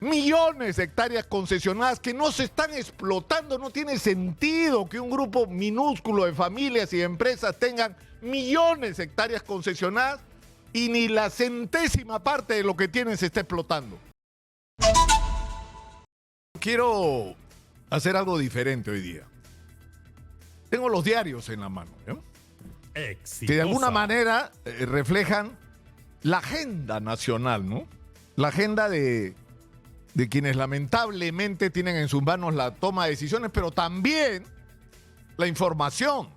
Millones de hectáreas concesionadas que no se están explotando. No tiene sentido que un grupo minúsculo de familias y de empresas tengan millones de hectáreas concesionadas y ni la centésima parte de lo que tienen se está explotando. Quiero hacer algo diferente hoy día. Tengo los diarios en la mano, ¿no? Exitosa. Que de alguna manera reflejan la agenda nacional, ¿no? La agenda de quienes lamentablemente tienen en sus manos la toma de decisiones, pero también la información.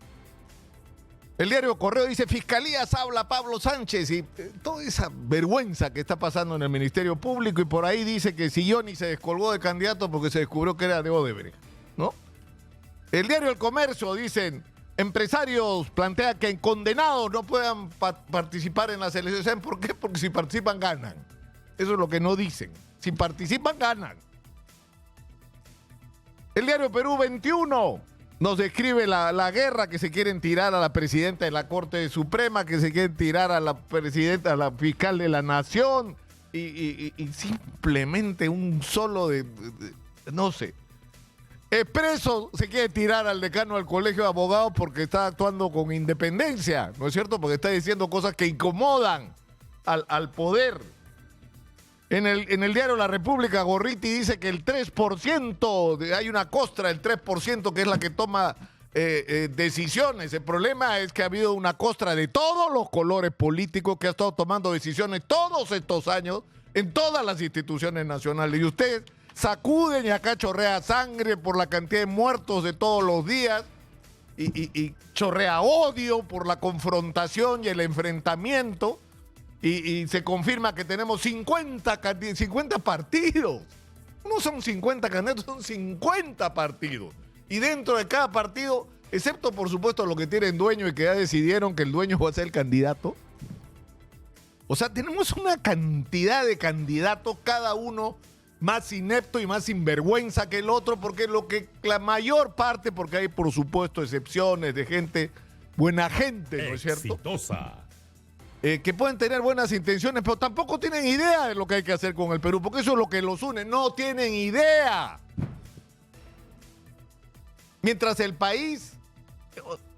El diario Correo dice, Fiscalías habla Pablo Sánchez, y toda esa vergüenza que está pasando en el Ministerio Público, y por ahí dice que Silloni se descolgó de candidato porque se descubrió que era de Odebrecht, ¿no? El diario El Comercio dicen, empresarios plantean que condenados no puedan participar en las elecciones. ¿Saben por qué? Porque si participan ganan. Eso es lo que no dicen. Si participan, ganan. El diario Perú 21 nos describe la guerra que se quieren tirar a la presidenta de la Corte Suprema, que se quieren tirar a la presidenta, a la fiscal de la Nación, y simplemente un solo no sé. Expreso se quiere tirar al decano del Colegio de Abogados porque está actuando con independencia, ¿no es cierto? Porque está diciendo cosas que incomodan al poder. En el diario La República, Gorriti dice que el 3%, hay una costra del 3% que es la que toma decisiones. El problema es que ha habido una costra de todos los colores políticos que ha estado tomando decisiones todos estos años en todas las instituciones nacionales. Y ustedes sacuden y acá chorrea sangre por la cantidad de muertos de todos los días y chorrea odio por la confrontación y el enfrentamiento. Y se confirma que tenemos 50 partidos. No son 50 candidatos, son 50 partidos. Y dentro de cada partido, excepto por supuesto los que tienen dueño y que ya decidieron que el dueño va a ser el candidato. O sea, tenemos una cantidad de candidatos, cada uno más inepto y más sinvergüenza que el otro, porque la mayor parte, porque hay por supuesto excepciones de gente, buena gente, ¿no es cierto? Exitosa. Que pueden tener buenas intenciones, pero tampoco tienen idea de lo que hay que hacer con el Perú, porque eso es lo que los une. No tienen idea. Mientras el país,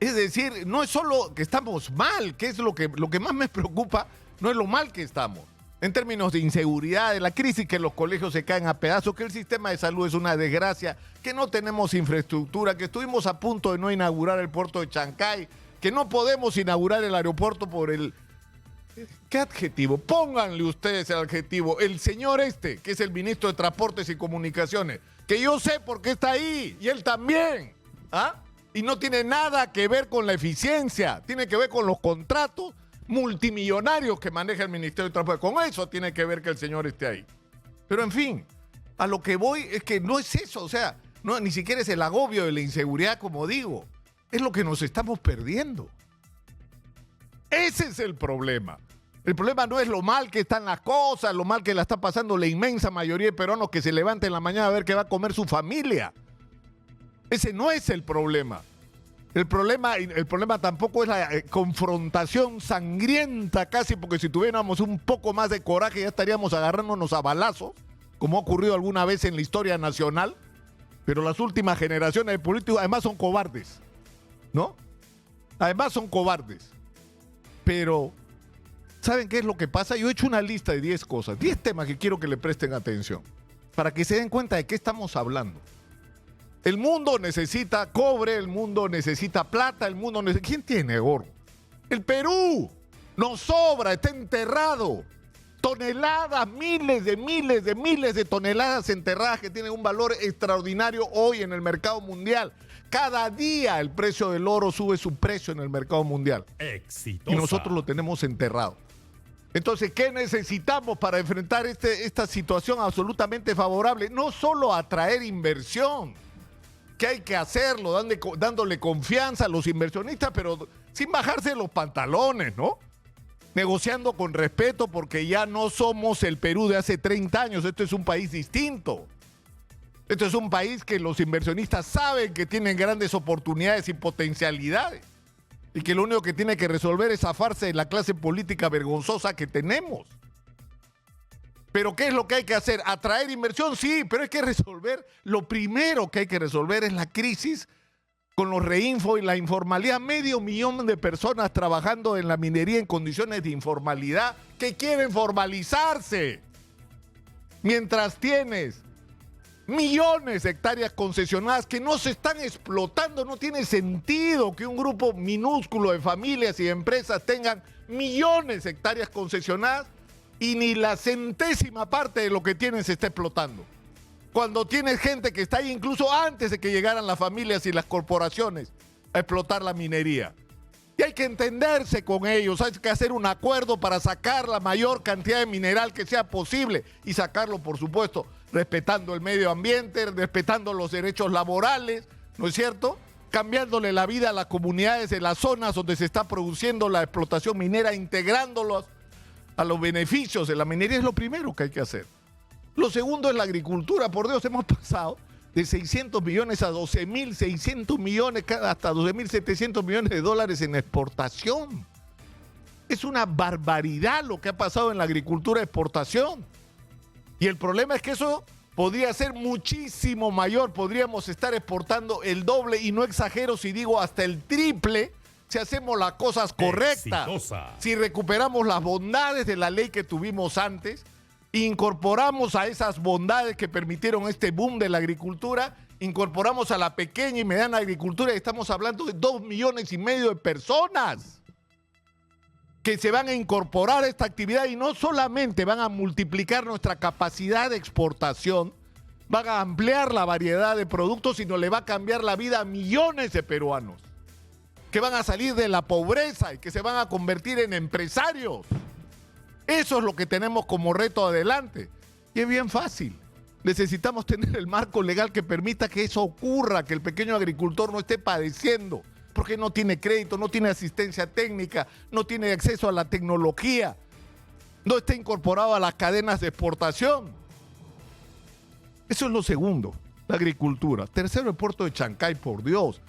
es decir, no es solo que estamos mal, que es lo que más me preocupa, no es lo mal que estamos. En términos de inseguridad, de la crisis, que los colegios se caen a pedazos, que el sistema de salud es una desgracia, que no tenemos infraestructura, que estuvimos a punto de no inaugurar el puerto de Chancay, que no podemos inaugurar el aeropuerto por el... ¿Qué adjetivo? Pónganle ustedes el adjetivo. El señor que es el ministro de Transportes y Comunicaciones, que yo sé por qué está ahí, y él también, ¿ah? Y no tiene nada que ver con la eficiencia, tiene que ver con los contratos multimillonarios que maneja el Ministerio de Transportes. Con eso tiene que ver que el señor esté ahí. Pero en fin, a lo que voy es que no es eso, o sea, no, ni siquiera es el agobio de la inseguridad, como digo, es lo que nos estamos perdiendo. Ese es el problema. El problema no es lo mal que están las cosas, lo mal que la está pasando la inmensa mayoría de peruanos que se levantan en la mañana a ver qué va a comer su familia. Ese no es el problema. El problema tampoco es la confrontación sangrienta casi, porque si tuviéramos un poco más de coraje ya estaríamos agarrándonos a balazos, como ha ocurrido alguna vez en la historia nacional. Pero las últimas generaciones de políticos además son cobardes, ¿no? Además son cobardes. Pero, ¿saben qué es lo que pasa? Yo he hecho una lista de 10 cosas, 10 temas que quiero que le presten atención, para que se den cuenta de qué estamos hablando. El mundo necesita cobre, el mundo necesita plata, el mundo necesita... ¿Quién tiene oro? El Perú nos sobra, está enterrado. Toneladas, miles de toneladas enterradas que tienen un valor extraordinario hoy en el mercado mundial. Cada día el precio del oro sube su precio en el mercado mundial. Exitosa. Y nosotros lo tenemos enterrado. Entonces, ¿qué necesitamos para enfrentar esta situación absolutamente favorable? No solo atraer inversión, que hay que hacerlo, dándole confianza a los inversionistas, pero sin bajarse los pantalones, ¿no? Negociando con respeto, porque ya no somos el Perú de hace 30 años. Esto es un país distinto. Esto es un país que los inversionistas saben que tienen grandes oportunidades y potencialidades. Y que lo único que tiene que resolver es zafarse de la clase política vergonzosa que tenemos. Pero ¿qué es lo que hay que hacer? ¿Atraer inversión? Sí, pero hay que resolver. Lo primero que hay que resolver es la crisis con los reinfo y la informalidad. 500,000 de personas trabajando en la minería en condiciones de informalidad que quieren formalizarse. Mientras tienes millones de hectáreas concesionadas que no se están explotando, no tiene sentido que un grupo minúsculo de familias y de empresas tengan millones de hectáreas concesionadas y ni la centésima parte de lo que tienen se está explotando. Cuando tienes gente que está ahí incluso antes de que llegaran las familias y las corporaciones a explotar la minería. Y hay que entenderse con ellos, hay que hacer un acuerdo para sacar la mayor cantidad de mineral que sea posible y sacarlo, por supuesto, respetando el medio ambiente, respetando los derechos laborales, ¿no es cierto? Cambiándole la vida a las comunidades de las zonas donde se está produciendo la explotación minera, integrándolos a los beneficios de la minería, es lo primero que hay que hacer. Lo segundo es la agricultura. Por Dios, hemos pasado de 600 millones a 12.600 millones, hasta 12.700 millones de dólares en exportación. Es una barbaridad lo que ha pasado en la agricultura de exportación. Y el problema es que eso podría ser muchísimo mayor. Podríamos estar exportando el doble, y no exagero si digo hasta el triple, si hacemos las cosas correctas. Exitosa. Si recuperamos las bondades de la ley que tuvimos antes, incorporamos a esas bondades que permitieron este boom de la agricultura, incorporamos a la pequeña y mediana agricultura, y estamos hablando de 2,5 millones de personas que se van a incorporar a esta actividad, y no solamente van a multiplicar nuestra capacidad de exportación, van a ampliar la variedad de productos, sino le va a cambiar la vida a millones de peruanos que van a salir de la pobreza y que se van a convertir en empresarios. Eso es lo que tenemos como reto adelante. Y es bien fácil. Necesitamos tener el marco legal que permita que eso ocurra, que el pequeño agricultor no esté padeciendo, porque no tiene crédito, no tiene asistencia técnica, no tiene acceso a la tecnología, no está incorporado a las cadenas de exportación. Eso es lo segundo, la agricultura. Tercero, el puerto de Chancay, por Dios.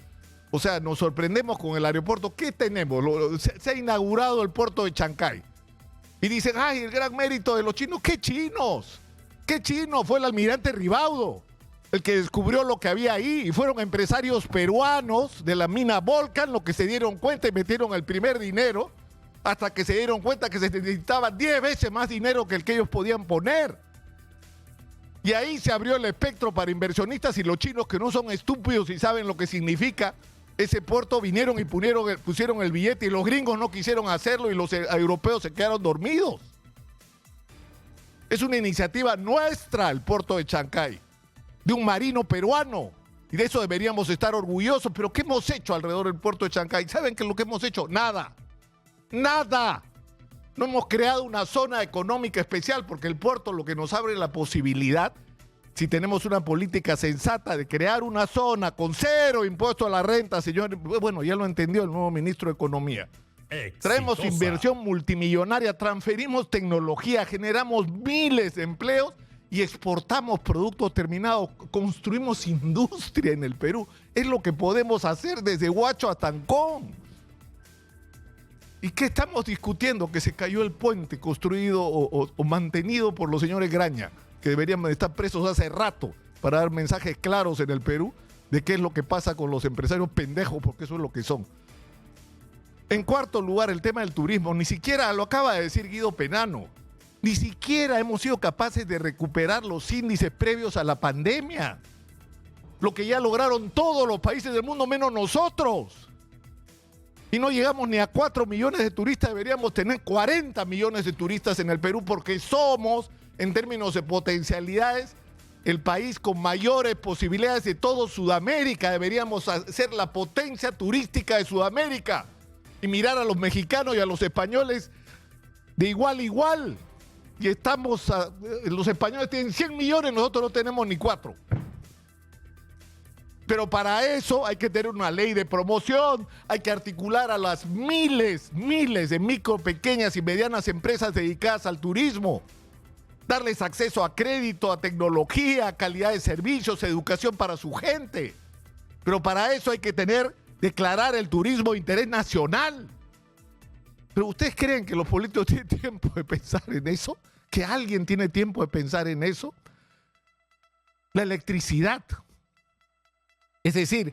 O sea, nos sorprendemos con el aeropuerto. ¿Qué tenemos? Se ha inaugurado el puerto de Chancay. Y dicen, ay, el gran mérito de los chinos. ¿Qué chinos? ¿Qué chinos? Fue el almirante Ribaudo el que descubrió lo que había ahí. Y fueron empresarios peruanos de la mina Volcan los que se dieron cuenta y metieron el primer dinero, hasta que se dieron cuenta que se necesitaba 10 veces más dinero que el que ellos podían poner. Y ahí se abrió el espectro para inversionistas, y los chinos, que no son estúpidos y saben lo que significa ese puerto, vinieron y pusieron el billete, y los gringos no quisieron hacerlo y los europeos se quedaron dormidos. Es una iniciativa nuestra el puerto de Chancay, de un marino peruano, y de eso deberíamos estar orgullosos. Pero ¿qué hemos hecho alrededor del puerto de Chancay? ¿Saben qué es lo que hemos hecho? Nada. Nada. No hemos creado una zona económica especial, porque el puerto lo que nos abre la posibilidad, si tenemos una política sensata, de crear una zona con 0 impuesto a la renta, señor. Bueno, ya lo entendió el nuevo ministro de Economía. Exitosa. Traemos inversión multimillonaria, transferimos tecnología, generamos miles de empleos y exportamos productos terminados. Construimos industria en el Perú. Es lo que podemos hacer desde Huacho hasta Ancón. ¿Y qué estamos discutiendo? Que se cayó el puente construido o mantenido por los señores Graña, que deberían estar presos hace rato, para dar mensajes claros en el Perú de qué es lo que pasa con los empresarios pendejos, porque eso es lo que son. En cuarto lugar, el tema del turismo. Ni siquiera, lo acaba de decir Guido Penano, ni siquiera hemos sido capaces de recuperar los índices previos a la pandemia. Lo que ya lograron todos los países del mundo menos nosotros. Y no llegamos ni a 4 millones de turistas. Deberíamos tener 40 millones de turistas en el Perú, porque somos, en términos de potencialidades, el país con mayores posibilidades de todo Sudamérica. Deberíamos ser la potencia turística de Sudamérica y mirar a los mexicanos y a los españoles de igual a igual. Y los españoles tienen 100 millones, nosotros no tenemos ni 4. Pero para eso hay que tener una ley de promoción, hay que articular a las miles de micro, pequeñas y medianas empresas dedicadas al turismo, darles acceso a crédito, a tecnología, a calidad de servicios, educación para su gente. Pero para eso hay que declarar el turismo de interés nacional. ¿Pero ustedes creen que los políticos tienen tiempo de pensar en eso? que alguien tiene tiempo de pensar en eso. La electricidad. Es decir,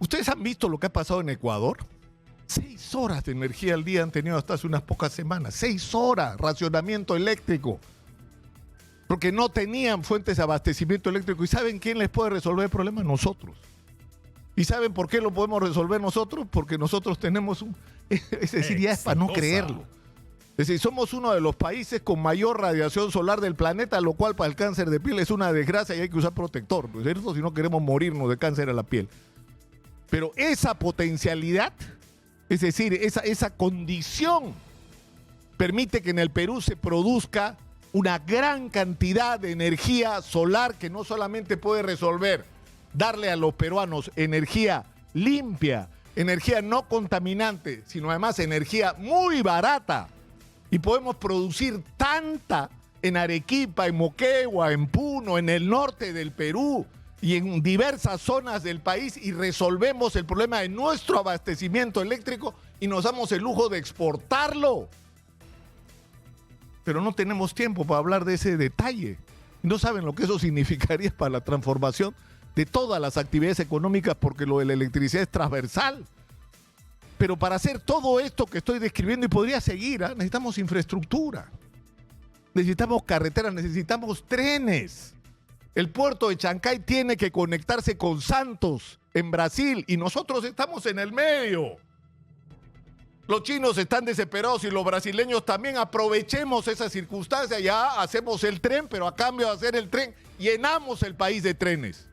¿ustedes han visto lo que ha pasado en Ecuador? 6 horas de energía al día han tenido hasta hace unas pocas semanas. 6 horas, racionamiento eléctrico. Porque no tenían fuentes de abastecimiento eléctrico. ¿Y saben quién les puede resolver el problema? Nosotros. ¿Y saben por qué lo podemos resolver nosotros? Porque nosotros tenemos un... Es decir, ya es para no creerlo. Es decir, somos uno de los países con mayor radiación solar del planeta, lo cual para el cáncer de piel es una desgracia y hay que usar protector, ¿no es cierto? Si no queremos morirnos de cáncer a la piel. Pero esa potencialidad, es decir, esa condición permite que en el Perú se produzca una gran cantidad de energía solar que no solamente puede resolver, darle a los peruanos energía limpia, energía no contaminante, sino además energía muy barata. Y podemos producir tanta en Arequipa, en Moquegua, en Puno, en el norte del Perú y en diversas zonas del país y resolvemos el problema de nuestro abastecimiento eléctrico y nos damos el lujo de exportarlo. Pero no tenemos tiempo para hablar de ese detalle. No saben lo que eso significaría para la transformación de todas las actividades económicas porque lo de la electricidad es transversal. Pero para hacer todo esto que estoy describiendo y podría seguir, necesitamos infraestructura. Necesitamos carreteras, necesitamos trenes. El puerto de Chancay tiene que conectarse con Santos en Brasil y nosotros estamos en el medio. Los chinos están desesperados y los brasileños también. Aprovechemos esa circunstancia, ya hacemos el tren, pero a cambio de hacer el tren, llenamos el país de trenes.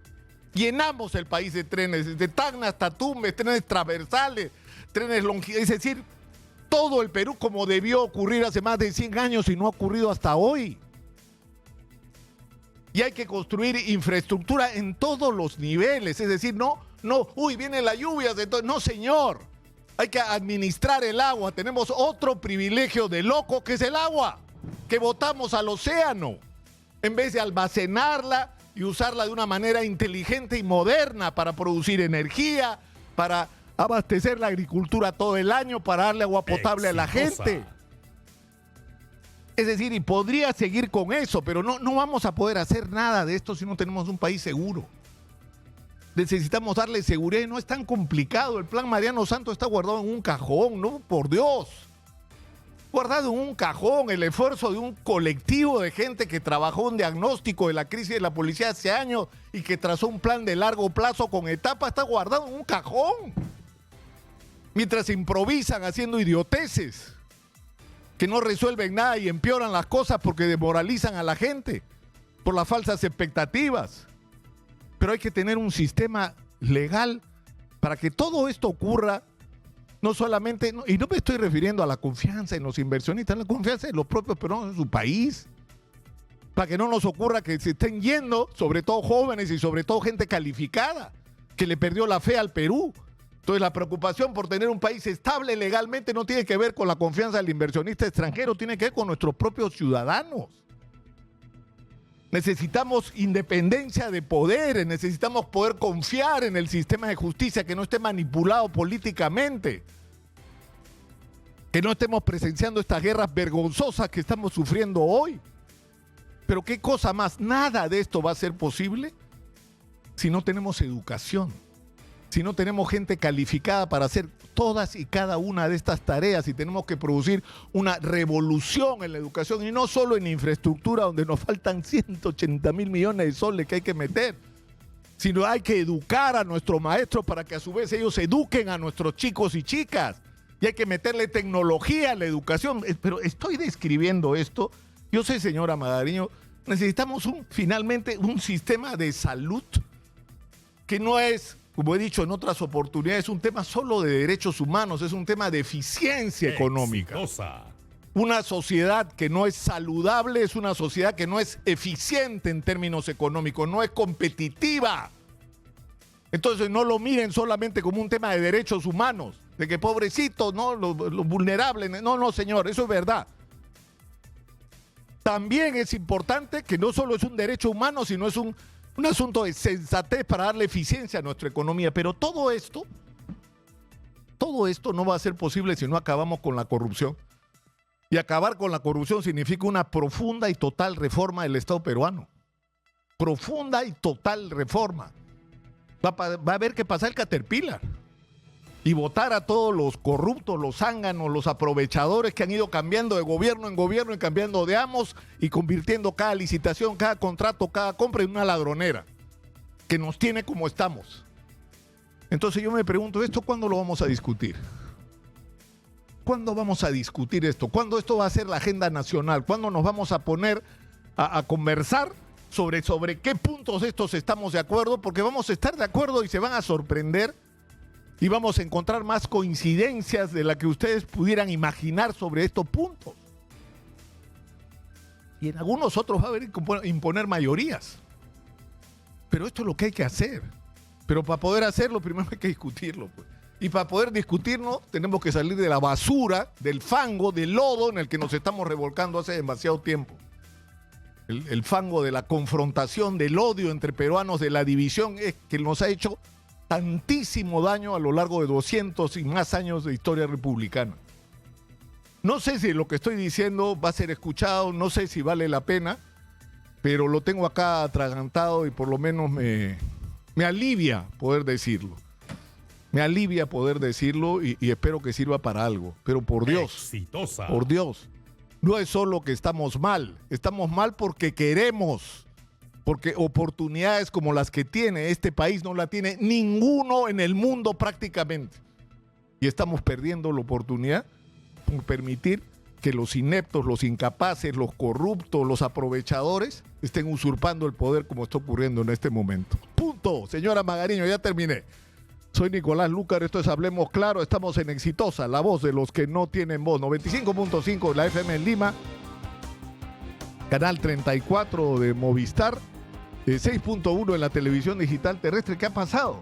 Llenamos el país de trenes, desde Tacna hasta Tumbes, trenes transversales, trenes longitudinales, es decir, todo el Perú como debió ocurrir hace más de 100 años y no ha ocurrido hasta hoy. Y hay que construir infraestructura en todos los niveles, es decir, no, vienen las lluvias, entonces, no señor. Hay que administrar el agua. Tenemos otro privilegio de loco que es el agua, que botamos al océano, en vez de almacenarla y usarla de una manera inteligente y moderna para producir energía, para abastecer la agricultura todo el año, para darle agua potable a la gente. Es decir, y podría seguir con eso, pero no vamos a poder hacer nada de esto si no tenemos un país seguro. Necesitamos darle seguridad y no es tan complicado. El plan Mariano Santos está guardado en un cajón, ¿no? Por Dios. Guardado en un cajón, el esfuerzo de un colectivo de gente que trabajó un diagnóstico de la crisis de la policía hace años y que trazó un plan de largo plazo con etapas, está guardado en un cajón. Mientras improvisan haciendo idioteces que no resuelven nada y empeoran las cosas porque desmoralizan a la gente por las falsas expectativas. Pero hay que tener un sistema legal para que todo esto ocurra, no solamente, y no me estoy refiriendo a la confianza en los inversionistas, la confianza en los propios peruanos en su país, para que no nos ocurra que se estén yendo, sobre todo jóvenes y sobre todo gente calificada, que le perdió la fe al Perú. Entonces la preocupación por tener un país estable legalmente no tiene que ver con la confianza del inversionista extranjero, tiene que ver con nuestros propios ciudadanos. Necesitamos independencia de poderes, necesitamos poder confiar en el sistema de justicia, que no esté manipulado políticamente, que no estemos presenciando estas guerras vergonzosas que estamos sufriendo hoy. Pero ¿qué cosa más? Nada de esto va a ser posible si no tenemos educación, si no tenemos gente calificada para hacer todas y cada una de estas tareas, y tenemos que producir una revolución en la educación y no solo en infraestructura donde nos faltan 180.000 millones de soles que hay que meter, sino hay que educar a nuestros maestros para que a su vez ellos eduquen a nuestros chicos y chicas, y hay que meterle tecnología a la educación. Pero estoy describiendo esto, yo sé, señora Magariño, necesitamos finalmente un sistema de salud que no es, como he dicho en otras oportunidades, un tema solo de derechos humanos, es un tema de eficiencia económica. Una sociedad que no es saludable es una sociedad que no es eficiente en términos económicos, no es competitiva. Entonces no lo miren solamente como un tema de derechos humanos, de que pobrecitos, ¿no? Los vulnerables. No, señor, eso es verdad. También es importante que no solo es un derecho humano, sino es un asunto de sensatez para darle eficiencia a nuestra economía. Pero todo esto no va a ser posible si no acabamos con la corrupción Y acabar con la corrupción significa una profunda y total reforma del Estado peruano. Profunda y total reforma. Va a haber que pasar el Caterpillar y votar a todos los corruptos, los zánganos, los aprovechadores que han ido cambiando de gobierno en gobierno y cambiando de amos y convirtiendo cada licitación, cada contrato, cada compra en una ladronera que nos tiene como estamos. Entonces yo me pregunto, ¿esto cuándo lo vamos a discutir? ¿Cuándo vamos a discutir esto? ¿Cuándo esto va a ser la agenda nacional? ¿Cuándo nos vamos a poner a conversar sobre qué puntos estos estamos de acuerdo? Porque vamos a estar de acuerdo y se van a sorprender y vamos a encontrar más coincidencias de las que ustedes pudieran imaginar sobre estos puntos. Y en algunos otros va a haber que imponer mayorías. Pero esto es lo que hay que hacer. Pero para poder hacerlo, primero hay que discutirlo, pues. Y para poder discutirnos, tenemos que salir de la basura, del fango, del lodo en el que nos estamos revolcando hace demasiado tiempo. El fango de la confrontación, del odio entre peruanos, de la división, es que nos ha hecho tantísimo daño a lo largo de 200 y más años de historia republicana. No sé si lo que estoy diciendo va a ser escuchado, no sé si vale la pena, pero lo tengo acá atragantado y por lo menos me alivia poder decirlo. Me alivia poder decirlo y espero que sirva para algo. Pero por Dios, exitosa. Por Dios, no es solo que estamos mal porque queremos, porque oportunidades como las que tiene este país no la tiene ninguno en el mundo prácticamente. Y estamos perdiendo la oportunidad por permitir que los ineptos, los incapaces, los corruptos, los aprovechadores estén usurpando el poder como está ocurriendo en este momento. Punto. Señora Magariño, ya terminé. Soy Nicolás Lucar, esto es Hablemos Claro, estamos en Exitosa, la voz de los que no tienen voz. 95.5 de la FM en Lima, canal 34 de Movistar, 6.1 en la televisión digital terrestre. ¿Qué ha pasado?